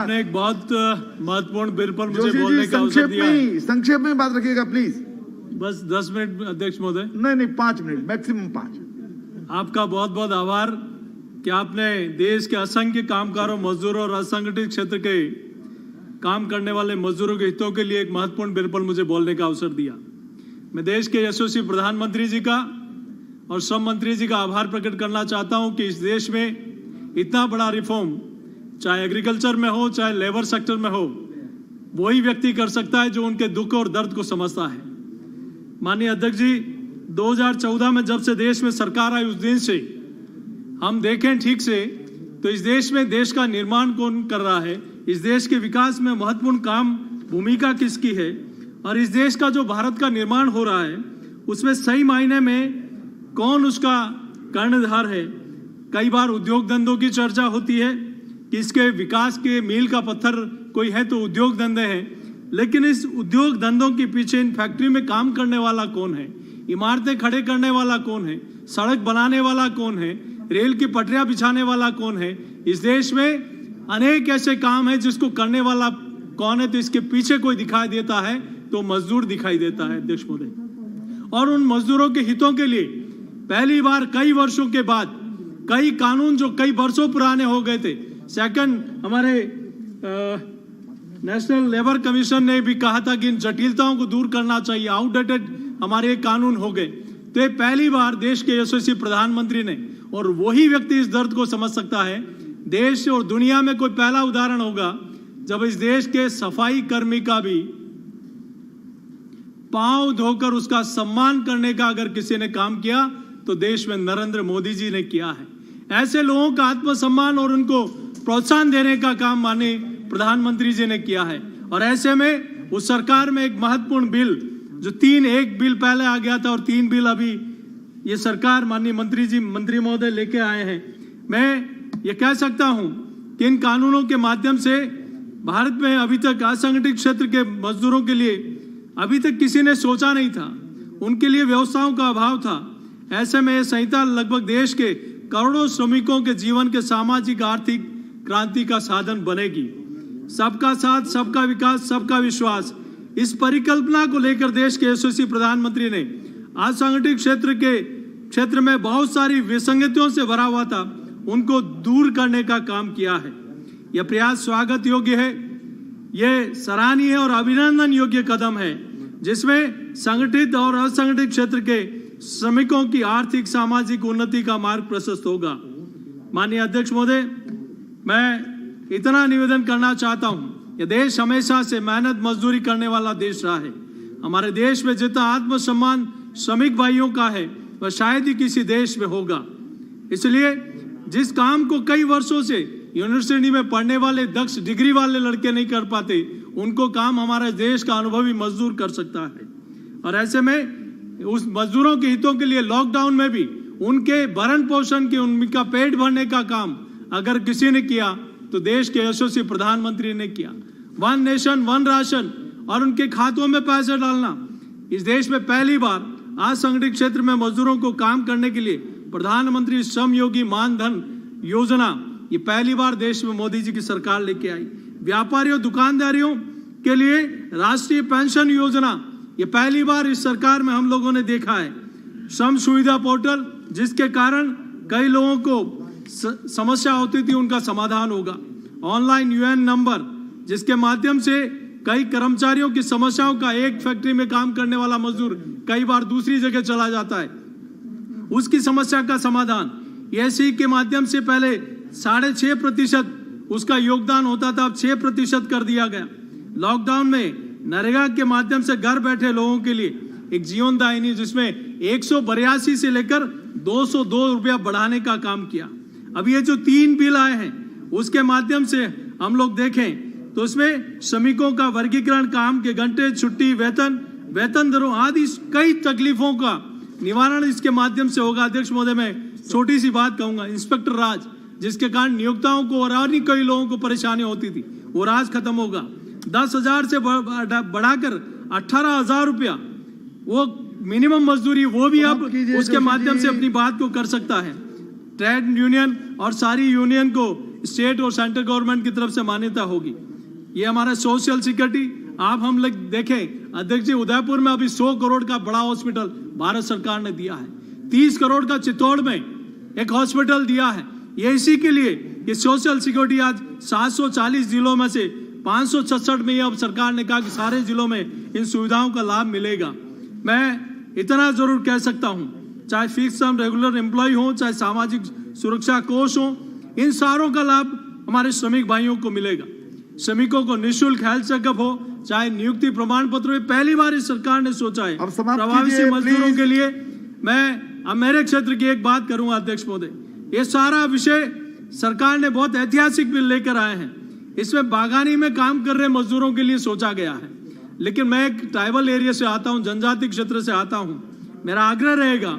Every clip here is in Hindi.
एक बहुत महत्वपूर्ण बिल पर मुझे बोलने का अवसर दिया है। संक्षेप में बात रखिएगा प्लीज। बस 10 मिनट अध्यक्ष महोदय। नहीं 5 मिनट मैक्सिमम 5। आपका बहुत बहुत आभार कि आपने देश के असंख्य कामगारों, मजदूरों और असंगठित क्षेत्र के काम करने वाले मजदूरों के हितों के लिए एक महत्वपूर्ण बिल पर मुझे बोलने का अवसर दिया। मैं देश के यशस्वी प्रधानमंत्री जी का और श्रम मंत्री जी का आभार प्रकट करना चाहता हूं कि इस देश में इतना बड़ा रिफॉर्म, चाहे एग्रीकल्चर में हो चाहे लेबर सेक्टर में हो, वही व्यक्ति कर सकता है जो उनके दुख और दर्द को समझता है। माननीय अध्यक्ष जी, 2014 में जब से देश में सरकार आई, उस दिन से हम देखें ठीक से तो इस देश में देश का निर्माण कौन कर रहा है, इस देश के विकास में महत्वपूर्ण काम भूमिका किसकी है, और इस देश का जो भारत का निर्माण हो रहा है उसमें सही मायने में कौन उसका कर्णधार है। कई बार उद्योग धंधों की चर्चा होती है कि इसके विकास के मील का पत्थर कोई है तो उद्योग धंधे हैं, लेकिन इस उद्योग धंधों के पीछे इन फैक्ट्री में काम करने वाला कौन है, इमारतें खड़े करने वाला कौन है, सड़क बनाने वाला कौन है, रेल की पटरियां बिछाने वाला कौन है। इस देश में अनेक ऐसे काम है जिसको करने वाला कौन है, तो इसके पीछे कोई दिखाई देता है तो मजदूर दिखाई देता है अध्यक्ष महोदय। और उन मजदूरों के हितों के लिए पहली बार कई वर्षों के बाद कई कानून जो कई वर्षों पुराने हो गए थे, सेकंड हमारे नेशनल लेबर कमीशन ने भी कहा था कि इन जटिलताओं को दूर करना चाहिए, आउटडेटेड हमारे कानून हो गए। तो ये पहली बार देश के यशस्वी प्रधानमंत्री ने, और वही व्यक्ति इस दर्द को समझ सकता है, देश और दुनिया में कोई पहला उदाहरण होगा जब इस देश के सफाई कर्मी का भी पांव धोकर उसका सम्मान करने का अगर किसी ने काम किया तो देश में नरेंद्र मोदी जी ने किया है। ऐसे लोगों का आत्मसम्मान और उनको प्रोत्साहन देने का काम माननीय प्रधानमंत्री जी ने किया है। और ऐसे में उस सरकार में एक महत्वपूर्ण बिल जो एक बिल पहले आ गया था और 3 बिल अभी ये सरकार माननीय मंत्री महोदय लेके आए हैं। मैं ये कह सकता हूं कि इन कानूनों के माध्यम से भारत में अभी तक असंगठित क्षेत्र के मजदूरों के लिए अभी तक किसी ने सोचा नहीं था, उनके लिए व्यवस्थाओं का अभाव था। ऐसे में यह संहिता लगभग देश के करोड़ों श्रमिकों के जीवन के सामाजिक आर्थिक क्रांति का साधन बनेगी। सबका साथ, सबका विकास, सबका विश्वास, इस परिकल्पना को लेकर देश के यशस्वी प्रधानमंत्री ने असंगठित क्षेत्र में बहुत सारी विसंगतियों से भरा हुआ था, उनको दूर करने का काम किया है। यह प्रयास स्वागत योग्य है, यह सराहनीय और अभिनंदन योग्य कदम है, जिसमें संगठित और असंगठित क्षेत्र के श्रमिकों की आर्थिक सामाजिक उन्नति का मार्ग प्रशस्त होगा। माननीय अध्यक्ष महोदय, मैं इतना निवेदन करना चाहता हूं, यह देश हमेशा से मेहनत मजदूरी करने वाला देश रहा है। हमारे देश में जितना आत्मसम्मान श्रमिक भाइयों का है वह शायद ही किसी देश में होगा। इसलिए जिस काम को कई वर्षों से यूनिवर्सिटी में पढ़ने वाले दक्ष डिग्री वाले लड़के नहीं कर पाते, उनको काम हमारे देश का अनुभवी मजदूर कर सकता है। और ऐसे में उस मजदूरों के हितों के लिए लॉकडाउन में भी उनके भरण पोषण के, उनका पेट भरने का काम अगर किसी ने किया तो देश के यशस्वी प्रधानमंत्री ने किया। 1 नेशन 1 राशन और उनके खातों में पैसे डालना, इस देश में पहली बार असंगठित क्षेत्र में मजदूरों को काम करने के लिए प्रधानमंत्री श्रम योगी मानधन योजना, ये पहली बार देश में मोदी जी की सरकार लेके आई। व्यापारियों दुकानदारियों के लिए राष्ट्रीय पेंशन योजना, ये पहली बार इस सरकार में हम लोगों ने देखा है। श्रम सुविधा पोर्टल, जिसके कारण कई लोगों को समस्या होती थी, उनका समाधान होगा। ऑनलाइन यूएन नंबर, जिसके माध्यम से कई कर्मचारियों की समस्याओं का, एक फैक्ट्री में काम करने वाला मजदूर कई बार दूसरी जगह चला जाता है, उसकी समस्या का समाधान। एससी के माध्यम से पहले 6.5% उसका योगदान होता था, अब 6% कर दिया गया। लॉकडाउन में नरेगा के माध्यम से घर बैठे लोगों के लिए एक जीवनदायिनी, जिसमें 182 से लेकर 202 रुपया बढ़ाने का काम किया। अब ये जो 3 बिल आए हैं उसके माध्यम से हम लोग देखें तो उसमें श्रमिकों का वर्गीकरण, काम के घंटे, छुट्टी, वेतन दरों आदि कई तकलीफों का निवारण इसके माध्यम से होगा। अध्यक्ष महोदय, मैं छोटी सी बात कहूंगा, इंस्पेक्टर राज, जिसके कारण नियोक्ताओं को और अन्य कई लोगों को परेशानी होती थी, वो राज खत्म होगा। 10,000 से बढ़ाकर 18,000 रुपया वो मिनिमम मजदूरी, वो भी अब उसके माध्यम से अपनी बात को कर सकता है। ट्रेड यूनियन और सारी यूनियन को स्टेट और सेंट्रल गवर्नमेंट की तरफ से मान्यता होगी। ये हमारा सोशल सिक्योरिटी आप हम लोग देखें अध्यक्ष जी, उदयपुर में अभी 100 करोड़ का बड़ा हॉस्पिटल भारत सरकार ने दिया है, 30 करोड़ का चित्तौड़ में एक हॉस्पिटल दिया है। ये इसी के लिए कि सोशल सिक्योरिटी आज 740 जिलों में से 566 में अब सरकार ने कहा कि सारे जिलों में इन सुविधाओं का लाभ मिलेगा। मैं इतना जरूर कह सकता हूं, चाहे फिक्स टर्म रेगुलर एम्प्लॉय हो, चाहे सामाजिक सुरक्षा कोष हो, इन सारों का लाभ हमारे श्रमिक भाइयों को मिलेगा। श्रमिकों को निःशुल्क हेल्थ चेकअप हो, चाहे नियुक्ति प्रमाण पत्र, पहली बार इस सरकार ने सोचा है प्रवासी मजदूरों के लिए। मैं अब मेरे क्षेत्र की एक बात करूंगा अध्यक्ष महोदय, ये सारा विषय सरकार ने बहुत ऐतिहासिक बिल लेकर आए हैं। इसमें बागानी में काम कर रहे मजदूरों के लिए सोचा गया है, लेकिन मैं एक ट्राइबल एरिया से आता हूं, जनजाति क्षेत्र से आता हूं। मेरा आग्रह रहेगा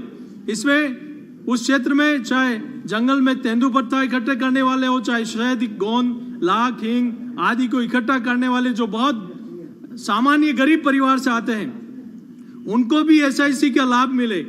इसमें उस क्षेत्र में चाहे जंगल में तेंदुपत्ता इकट्ठे करने वाले हो, चाहे शहद, गोंद, लाख, हींग आदि को इकट्ठा करने वाले जो बहुत सामान्य गरीब परिवार से आते हैं, उनको भी SIC का लाभ मिले,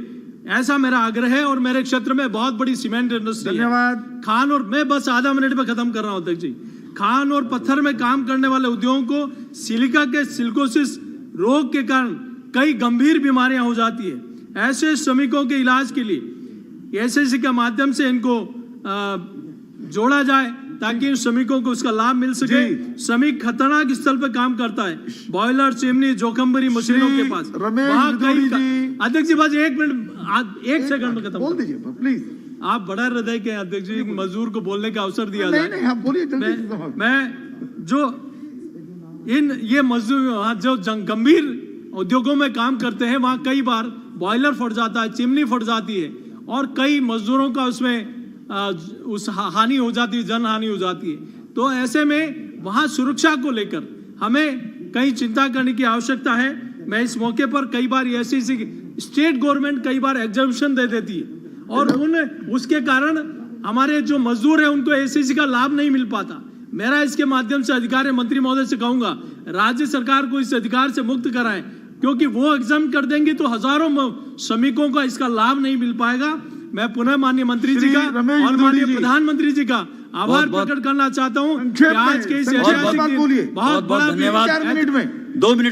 ऐसा मेरा आग्रह है। और मेरे क्षेत्र में बहुत बड़ी सीमेंट इंडस्ट्री है। धन्यवाद। खान और मैं बस आधा मिनट में खत्म कर रहा हूं अध्यक्ष जी। खान और पत्थर में काम करने वाले उद्योगों को सिलिका के सिलिकोसिस रोग के कारण कई गंभीर बीमारियां हो जाती है। ऐसे श्रमिकों के इलाज के लिए SIC के माध्यम से इनको जोड़ा जाए ताकि इन श्रमिकों को उसका लाभ मिल सके। श्रमिक खतरनाक स्थल पर काम करता है, बॉयलर, चिमनी, जोखम भरी मशीनों के पास। वहाँ कई अध्यक्ष जी बस 1 मिनट 1 सेकंड में खत्म बोल दीजिए प्लीज। आप बड़ा हृदय के अध्यक्ष जी, मजदूर को बोलने का अवसर दिया जाए। नहीं, आप बोलिए जल्दी से। मैं जो ये मजदूर जो गंभीर उद्योगों में काम करते हैं, वहाँ कई बार बॉयलर फट जाता है, चिमनी फट जाती है और कई मजदूरों का उसमें उस हानि हो जाती है, जन हानि हो जाती है। तो ऐसे में वहाँ सुरक्षा को लेकर हमें कई चिंता करने की आवश्यकता है। मैं इस मौके पर कई बार SIC स्टेट गवर्नमेंट कई बार एग्जम्पशन दे देती है और उसके कारण हमारे जो मजदूर हैं उनको SIC का लाभ नहीं मिल पाता। मेरा इसके माध्यम से अधिकारी मंत्री महोदय से कहूंगा, राज्य सरकार को इस अधिकार से मुक्त कराएं, क्योंकि वो एग्जाम कर देंगे तो हजारों श्रमिकों का इसका लाभ नहीं मिल पाएगा। मैं पुनः माननीय मंत्री जी का और माननीय प्रधानमंत्री जी का आभार प्रकट करना चाहता हूं कि आज के इस बहुत बड़ा धन्यवाद। 4 मिनट में 2 मिनट